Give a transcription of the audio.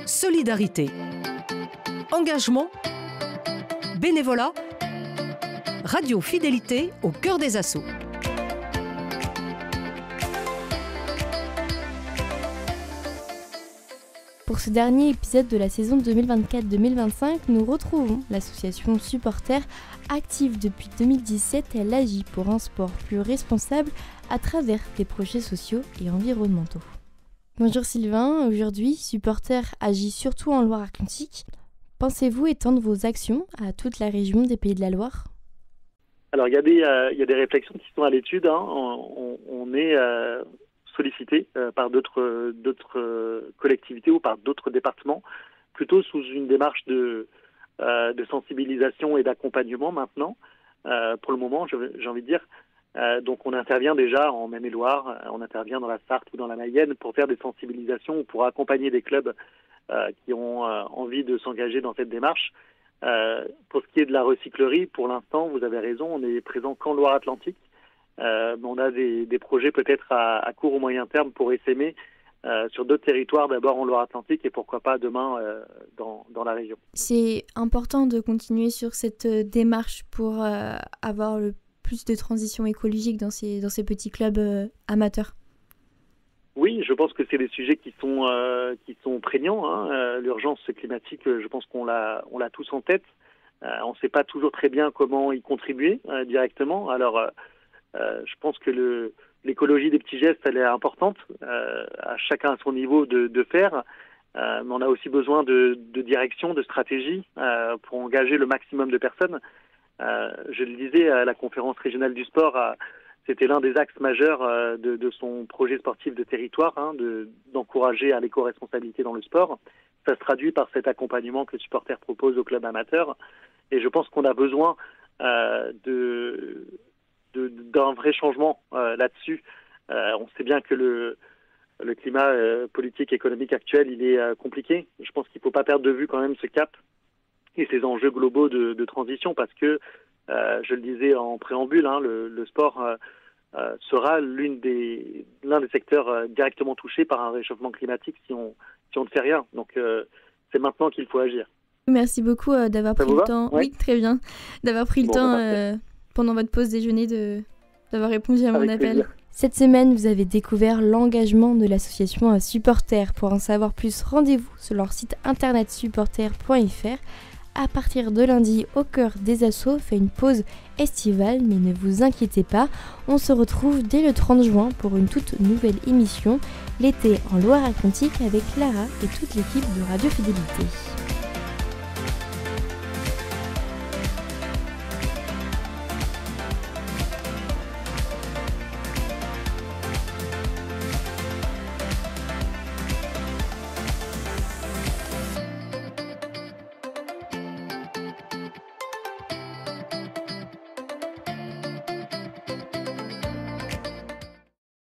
solidarité, engagement, bénévolat, radio fidélité au cœur des assauts. Pour ce dernier épisode de la saison 2024-2025, nous retrouvons l'association Supporter, active depuis 2017. Elle agit pour un sport plus responsable à travers des projets sociaux et environnementaux. Bonjour Sylvain, aujourd'hui Supporter agit surtout en Loire-Atlantique. Pensez-vous étendre vos actions à toute la région des Pays de la Loire ? Alors il y a des réflexions qui sont à l'étude. On est sollicité par d'autres collectivités ou par d'autres départements, plutôt sous une démarche de sensibilisation et d'accompagnement maintenant. Pour le moment, j'ai envie de dire. Donc on intervient déjà en Maine-et-Loire, on intervient dans la Sarthe ou dans la Mayenne pour faire des sensibilisations, pour accompagner des clubs qui ont envie de s'engager dans cette démarche. Pour ce qui est de la recyclerie, pour l'instant, vous avez raison, on est présent qu'en Loire-Atlantique. Mais on a des projets peut-être à court ou moyen terme pour essaimer sur d'autres territoires, d'abord en Loire-Atlantique et pourquoi pas demain dans la région. C'est important de continuer sur cette démarche pour avoir le plus de transition écologique dans ces petits clubs amateurs. Oui, je pense que c'est des sujets qui sont prégnants. L'urgence climatique, je pense qu'on l'a tous en tête. On ne sait pas toujours très bien comment y contribuer directement. Alors, je pense que l'écologie des petits gestes, elle est importante. À chacun à son niveau de faire. Mais on a aussi besoin de direction, de stratégie pour engager le maximum de personnes. Je le disais à la conférence régionale du sport, c'était l'un des axes majeurs de son projet sportif de territoire, d'encourager à l'éco-responsabilité dans le sport. Ça se traduit par cet accompagnement que Supporter propose aux clubs amateurs. Et je pense qu'on a besoin d'un vrai changement là-dessus. On sait bien que le climat politique, économique actuel, il est compliqué. Je pense qu'il ne faut pas perdre de vue quand même ce cap et ces enjeux globaux de transition parce que, je le disais en préambule, le sport sera l'un des secteurs directement touchés par un réchauffement climatique si on ne fait rien. Donc c'est maintenant qu'il faut agir. Merci beaucoup d'avoir pris le temps. Ouais. Oui, très bien. D'avoir pris le temps pendant votre pause déjeuner d'avoir répondu à mon appel. Plaisir. Cette semaine, vous avez découvert l'engagement de l'association Supporter. Pour en savoir plus, rendez-vous sur leur site internet supporter.fr. À partir de lundi, Au cœur des assauts fait une pause estivale, mais ne vous inquiétez pas, on se retrouve dès le 30 juin pour une toute nouvelle émission, l'été en Loire-Atlantique avec Clara et toute l'équipe de Radio Fidélité.